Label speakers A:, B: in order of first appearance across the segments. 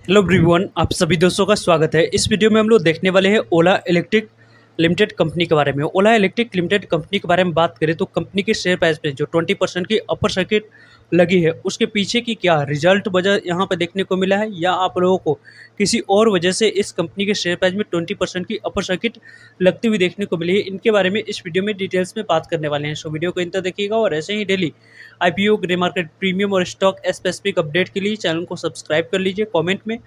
A: Hello everyone, आप सभी दोस्तों का स्वागत है। इस वीडियो में हम लोग देखने वाले हैं ओला इलेक्ट्रिक लिमिटेड कंपनी के बारे में। ओला इलेक्ट्रिक लिमिटेड कंपनी के बारे में बात करें तो कंपनी के शेयर प्राइस पे जो 20% की अपर सर्किट लगी है, उसके पीछे की क्या रिजल्ट वजह यहाँ पे देखने को मिला है, या आप लोगों को किसी और वजह से इस कंपनी के शेयर प्राइस में 20% की अपर सर्किट लगती हुई देखने को मिली है, इनके बारे में इस वीडियो में डिटेल्स में बात करने वाले हैं। सो वीडियो को इंत तक देखिएगा और ऐसे ही daily IPO, grey market, premium और स्टॉक स्पेसिफिक अपडेट के लिए चैनल को सब्सक्राइब कर लीजिए। कमेंट में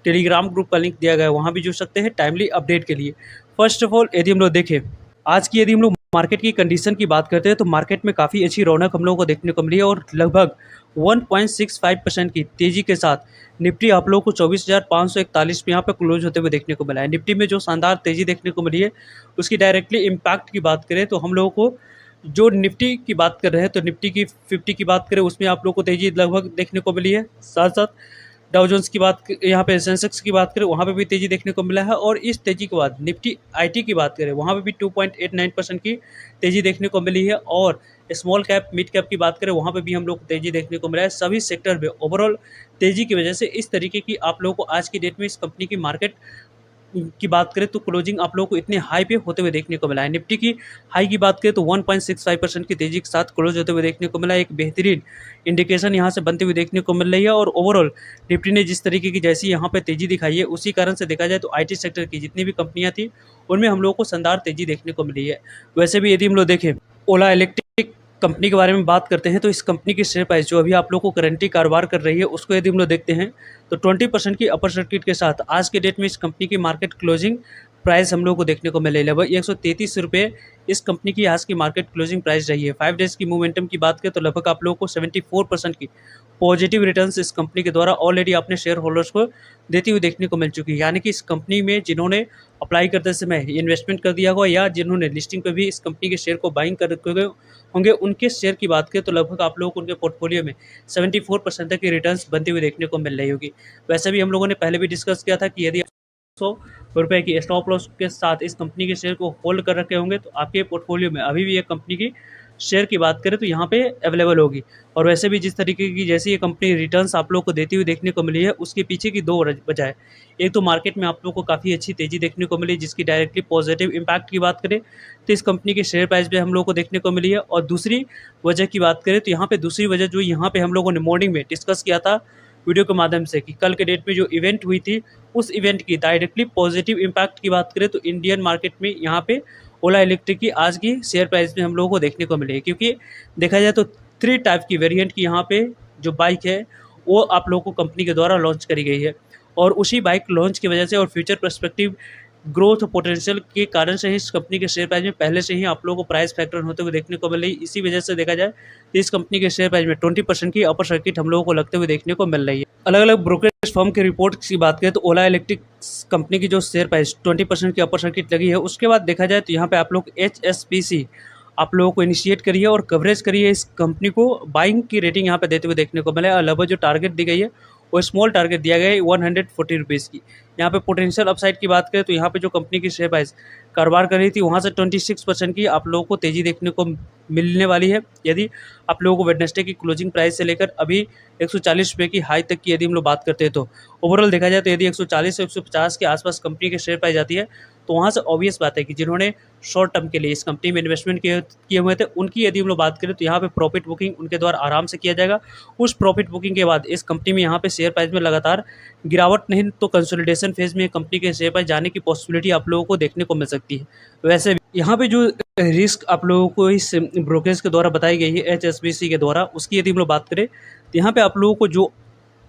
A: टेलीग्राम ग्रुप का लिंक दिया गया है, वहाँ भी जुड़ सकते हैं टाइमली अपडेट के लिए। फर्स्ट ऑफ ऑल, यदि हम लोग देखें आज की, यदि हम लोग मार्केट की कंडीशन की बात करते हैं तो मार्केट में काफ़ी अच्छी रौनक हम लोगों को देखने को मिली है और लगभग 1.65% की तेज़ी के साथ निफ्टी आप लोगों को 24,541 पे यहाँ पे क्लोज होते हुए देखने को मिला है। निफ्टी में जो शानदार तेज़ी देखने को मिली है, उसकी डायरेक्टली इम्पैक्ट की बात करें तो हम लोगों को जो निफ्टी की बात कर रहे हैं तो निफ्टी की 50 की बात करें, उसमें आप लोगों को तेज़ी लगभग देखने को मिली है। साथ साथ डाउ जोन्स की बात यहाँ पे सेंसेक्स की बात करें, वहाँ पे भी तेज़ी देखने को मिला है। और इस तेज़ी के बाद निफ्टी आईटी की बात करें, वहाँ पे भी 2.89% की तेज़ी देखने को मिली है। और स्मॉल कैप, मिड कैप की बात करें, वहाँ पे भी हम लोग को तेज़ी देखने को मिला है। सभी सेक्टर में ओवरऑल तेज़ी की वजह से इस तरीके की आप लोगों को आज की डेट में इस कंपनी की मार्केट की बात करें तो क्लोजिंग आप लोगों को इतने हाई पे होते हुए देखने को मिला है। निफ्टी की हाई की बात करें तो 1.65% की तेज़ी के साथ क्लोज होते हुए देखने को मिला है। एक बेहतरीन इंडिकेशन यहाँ से बनते हुए देखने को मिल रही है। और ओवरऑल निफ्टी ने जिस तरीके की जैसी यहाँ पे तेज़ी दिखाई है, उसी कारण से देखा जाए तो आईटी सेक्टर की जितनी भी कंपनियाँ थी, उनमें हम लोगों को शानदार तेज़ी देखने को मिली है। वैसे भी यदि हम लोग देखें ओला इलेक्ट्रिक कंपनी के बारे में बात करते हैं तो इस कंपनी की शेयर प्राइस जो अभी आप लोगों को करंटली कारोबार कर रही है, उसको यदि हम लोग देखते हैं तो 20% की अपर सर्किट के साथ आज के डेट में इस कंपनी की मार्केट क्लोजिंग प्राइस हम लोगों को देखने को मिले लगभग 133 रुपये इस कंपनी की आज की मार्केट क्लोजिंग प्राइस रही है। 5 डेज़ की मोमेंटम की बात करें तो लगभग आप लोगों को 74% की पॉजिटिव रिटर्न्स इस कंपनी के द्वारा ऑलरेडी अपने शेयर होल्डर्स को देती हुई देखने को मिल चुकी है। यानी कि इस कंपनी में जिन्होंने अप्लाई करते समय इन्वेस्टमेंट कर दिया होगा या जिन्होंने लिस्टिंग पर भी इस कंपनी के शेयर को बाइंग कर रखे होंगे, उनके शेयर की बात करें तो लगभग आप लोगों को उनके पोर्टफोलियो में 74% तक की रिटर्न्स बनती हुई देखने को मिल रही होगी। वैसे भी हम लोगों ने पहले भी डिस्कस किया था कि यदि 100 रुपये की स्टॉप लॉस के साथ इस कंपनी के शेयर को होल्ड कर रखे होंगे तो आपके पोर्टफोलियो में अभी भी एक कंपनी की शेयर की बात करें तो यहाँ पे अवेलेबल होगी। और वैसे भी जिस तरीके की जैसी ये कंपनी रिटर्न्स आप लोग को देती हुई देखने को मिली है, उसके पीछे की दो वजह है। एक तो मार्केट में आप लोग को काफ़ी अच्छी तेज़ी देखने को मिली, जिसकी डायरेक्टली पॉजिटिव इम्पैक्ट की बात करें तो इस कंपनी के शेयर प्राइस पे हम लोग को देखने को मिली है। और दूसरी वजह की बात करें तो यहाँ पे दूसरी वजह जो यहाँ पे हम लोगों ने मॉर्निंग में डिस्कस किया था वीडियो के माध्यम से कि कल के डेट में जो इवेंट हुई थी, उस इवेंट की डायरेक्टली पॉजिटिव इम्पैक्ट की बात करें तो इंडियन मार्केट में यहाँ पे ओला इलेक्ट्रिक की आज की शेयर प्राइस में हम लोगों को देखने को मिली है। क्योंकि देखा जाए तो 3 टाइप की वेरिएंट की यहाँ पे जो बाइक है वो आप लोगों को कंपनी के द्वारा लॉन्च करी गई है। और उसी बाइक लॉन्च की वजह से और फ्यूचर पर्सपेक्टिव ग्रोथ पोटेंशियल के कारण से ही इस कंपनी के शेयर प्राइस में पहले से ही आप लोगों को प्राइस फैक्टर होते हुए देखने को मिल रही है। इसी वजह से देखा जाए तो इस कंपनी के शेयर प्राइस में 20% की अपर सर्किट हम लोगों को लगते हुए देखने को मिल रही है। अलग अलग ब्रोकरेज फर्म की रिपोर्ट की बात करें तो ओला इलेक्ट्रिक कंपनी की जो शेयर प्राइस 20% की अपर सर्किट लगी है, उसके बाद देखा जाए तो यहाँ पे आप लोग HSBC आप लोगों को इनिशिएट करी है और कवरेज करी है। इस कंपनी को बाइंग की रेटिंग यहाँ पे देते हुए देखने को मिला है। लगभग जो टारगेट दी गई है वो स्मॉल टारगेट दिया गया है 140 रुपीज़ की। यहाँ पे पोटेंशियल अपसाइड की बात करें तो यहाँ पे जो कंपनी की शेयर प्राइस कारोबार कर रही थी, वहाँ से 26% की आप लोगों को तेज़ी देखने को मिलने वाली है। यदि आप लोगों को वेडनेसडे की क्लोजिंग प्राइस से लेकर अभी 140 रुपये की हाई तक की यदि हम लोग बात करते हैं तो ओवरऑल देखा जाए तो यदि 140 से 150 के आसपास कंपनी के शेयर प्राइस जाती है तो वहाँ से ऑब्वियस बात है कि जिन्होंने शॉर्ट टर्म के लिए इस कंपनी में इन्वेस्टमेंट किए हुए थे, उनकी यदि हम लोग बात करें तो यहाँ पे प्रॉफिट बुकिंग उनके द्वारा आराम से किया जाएगा। उस प्रॉफिट बुकिंग के बाद इस कंपनी में यहाँ पे शेयर प्राइस में लगातार गिरावट नहीं तो कंसोलिडेशन फेज में कंपनी के शेयर प्राइस जाने की पॉसिबिलिटी आप लोगों को देखने को मिल सकती है। वैसे भी यहाँ पे जो रिस्क आप लोगों को इस ब्रोकरेज के द्वारा बताई गई है HSBC के द्वारा, उसकी यदि हम लोग बात करें तो यहाँ पे आप लोगों को जो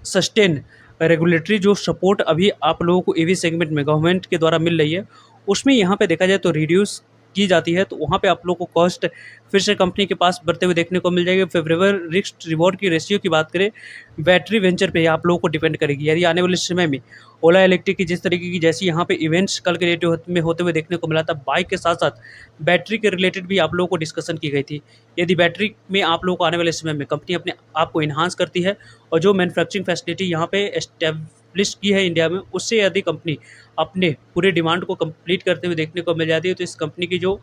A: सस्टेन रेगुलेटरी जो सपोर्ट अभी आप लोगों को ईवी सेगमेंट में गवर्नमेंट के द्वारा मिल रही है, उसमें यहाँ पे देखा जाए तो रिड्यूस की जाती है। तो वहाँ पे आप लोगों को कॉस्ट फिर से कंपनी के पास बढ़ते हुए देखने को मिल जाएगी। फेवरेबल रिस्क रिवॉर्ड की रेशियो की बात करें, बैटरी वेंचर पे आप लोगों को डिपेंड करेगी। यानी आने वाले समय में ओला इलेक्ट्रिक की जिस तरीके की जैसी यहाँ पे इवेंट्स कल के डेट में होते हुए देखने को मिला था, बाइक के साथ साथ बैटरी के रिलेटेड भी आप लोगों को डिस्कशन की गई थी। यदि बैटरी में आप लोगों को आने वाले समय में कंपनी अपने आप को इन्हांस करती है और जो मैन्युफैक्चरिंग फैसिलिटी यहाँ पे एस्टेब्लिश की है इंडिया में, उससे यदि कंपनी अपने पूरे डिमांड को कंप्लीट करते हुए देखने को मिल जाती है तो इस कंपनी की जो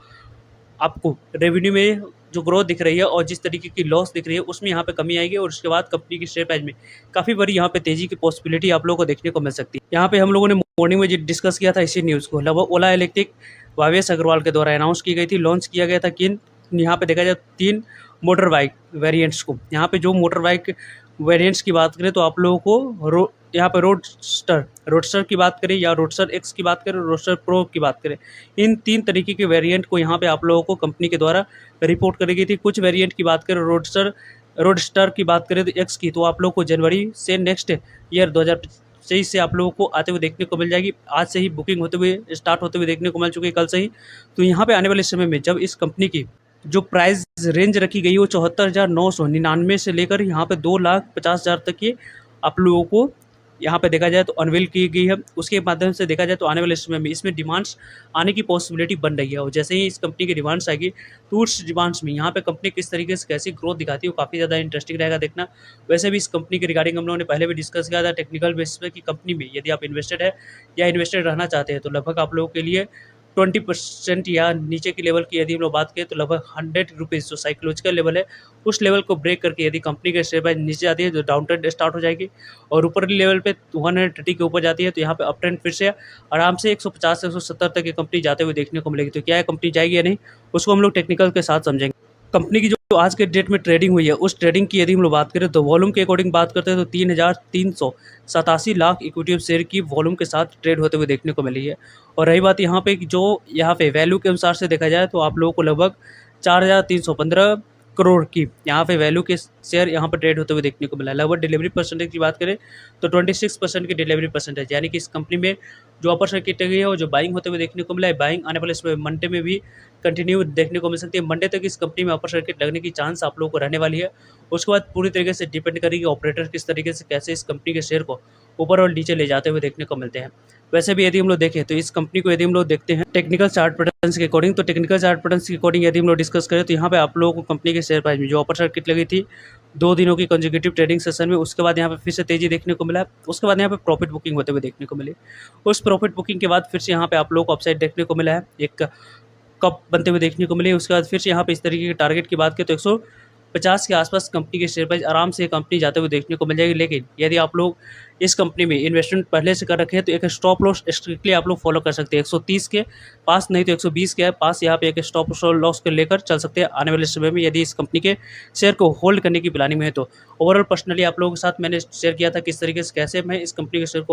A: आपको रेवेन्यू में जो ग्रोथ दिख रही है और जिस तरीके की लॉस दिख रही है उसमें यहाँ पे कमी आएगी और उसके बाद कंपनी की शेयर प्राइस में काफ़ी बड़ी यहाँ पे तेज़ी की पॉसिबिलिटी आप लोगों को देखने को मिल सकती है। यहाँ पे हम लोगों ने मॉर्निंग में डिस्कस किया था इसी न्यूज़ को, लगभग ओला इलेक्ट्रिक भावेश अग्रवाल के द्वारा अनाउंस की गई थी, लॉन्च किया गया था किन यहाँ पे देखा जाए 3 मोटर बाइक वेरिएंट्स को। यहाँ पे जो मोटर बाइक वेरिएंट्स की बात करें तो आप लोगों को यहाँ पे रोडस्टर की बात करें या रोडस्टर एक्स की बात करें, रोडस्टर प्रो की बात करें, इन 3 तरीके के वेरिएंट को यहाँ पे आप लोगों को कंपनी के द्वारा रिपोर्ट करी गई थी। कुछ वेरिएंट की बात करें रोडस्टर की बात करें तो एक्स की, तो आप लोगों को जनवरी से नेक्स्ट ईयर 2023 से आप लोगों को आते हुए देखने को मिल जाएगी। आज से ही बुकिंग होते हुए स्टार्ट होते हुए देखने को मिल चुकी है, कल से ही। तो यहाँ पे आने वाले समय में जब इस कंपनी की जो प्राइस रेंज रखी गई है वो 74,999 से लेकर यहाँ पे 2,50,000 तक की आप लोगों को यहाँ पे देखा जाए तो अनवील की गई है। उसके माध्यम से देखा जाए तो आने वाले समय में इसमें डिमांड्स आने की पॉसिबिलिटी बन रही है और जैसे ही इस कंपनी की डिमांड्स आएगी तो उस डिमांड्स में यहाँ पे कंपनी किस तरीके से कैसी ग्रोथ दिखाती है वो काफ़ी ज़्यादा इंटरेस्टिंग रहेगा देखना। वैसे भी इस कंपनी के रिगार्डिंग हम लोगों ने पहले भी डिस्कस किया था टेक्निकल बेसिस पे कि कंपनी में यदि आप इन्वेस्टेड है या इन्वेस्टेड रहना चाहते हैं तो लगभग आप लोगों के लिए 20% या नीचे की लेवल की यदि हम लोग बात करें तो लगभग 100 रुपीज़ जो साइकोलॉजिकल लेवल है उस लेवल को ब्रेक करके यदि कंपनी के शेयर प्राइस नीचे जाती है तो डाउन ट्रेंड स्टार्ट हो जाएगी और ऊपरी लेवल पे 130 के ऊपर जाती है तो यहाँ पे अप ट्रेंड फिर से आराम से 150 से 170 तक की कंपनी जाते हुए देखने को मिलेगी। तो क्या है कंपनी जाएगी या नहीं उसको हम लोग टेक्निकल के साथ समझेंगे। कंपनी की जो आज के डेट में ट्रेडिंग हुई है उस ट्रेडिंग की यदि हम लोग बात करें तो वॉल्यूम के अकॉर्डिंग बात करते हैं तो 3,387 लाख इक्विटी शेयर की वॉल्यूम के साथ ट्रेड होते हुए देखने को मिली है। और रही बात यहाँ पे जो यहाँ पे वैल्यू के अनुसार से देखा जाए तो आप लोगों को लगभग 4,315 करोड़ की यहाँ पे वैल्यू के शेयर यहाँ पर ट्रेड होते हुए देखने को मिला है। लगभग डिलीवरी परसेंटेज की बात करें तो 26% की डिलीवरी परसेंटेज, यानी कि इस कंपनी में जो अपर सर्किट गई है और जो बाइंग होते हुए देखने को मिला है, बाइंग आने वाले इसमें मंडे में भी कंटिन्यू देखने को मिल सकती है। मंडे तक इस कंपनी में अपर सर्किट लगने की चांस आप लोगों को रहने वाली है। उसके बाद पूरी तरीके से डिपेंड करेगी ऑपरेटर किस तरीके से कैसे इस कंपनी के शेयर को ऊपर और नीचे ले जाते हुए देखने को मिलते हैं। वैसे भी यदि हम लोग देखें तो इस कंपनी को यदि हम लोग देखते हैं टेक्निकल चार्ट पैटर्न्स के अकॉर्डिंग, तो टेक्निकल चार्ट पैटर्न्स के अकॉर्डिंग यदि हम लोग डिस्कस करें तो यहाँ पे आप लोगों को कंपनी के शेयर प्राइस में जो अपर सर्किट लगी थी 2 दिनों की कंसेक्यूटिव ट्रेडिंग सेशन में, उसके बाद यहाँ पे फिर से तेजी देखने को मिला। उसके बाद यहाँ पे प्रॉफिट बुकिंग होते हुए देखने को मिली। उस प्रॉफिट बुकिंग के बाद फिर से यहाँ पे आप लोगों को अपसाइड देखने को मिला है, एक कप बनते हुए देखने को मिले। उसके बाद फिर से यहाँ पे इस तरीके के टारगेट की बात करें तो 150 के आसपास कंपनी के शेयर प्राइस आराम से कंपनी जाते हुए देखने को मिल जाएगी। लेकिन यदि आप लोग इस कंपनी में इन्वेस्टमेंट पहले से कर रखे हैं तो एक स्टॉप लॉस स्ट्रिक्टली आप लोग फॉलो कर सकते हैं। 130 के पास नहीं तो 120 के पास यहाँ पे एक स्टॉप लॉस के लेकर चल सकते हैं आने वाले समय में यदि इस कंपनी के शेयर को होल्ड करने की प्लानिंग में है तो। ओवरऑल पर्सनली आप लोगों के साथ मैंने शेयर किया था किस तरीके से कैसे मैं इस कंपनी के शेयर को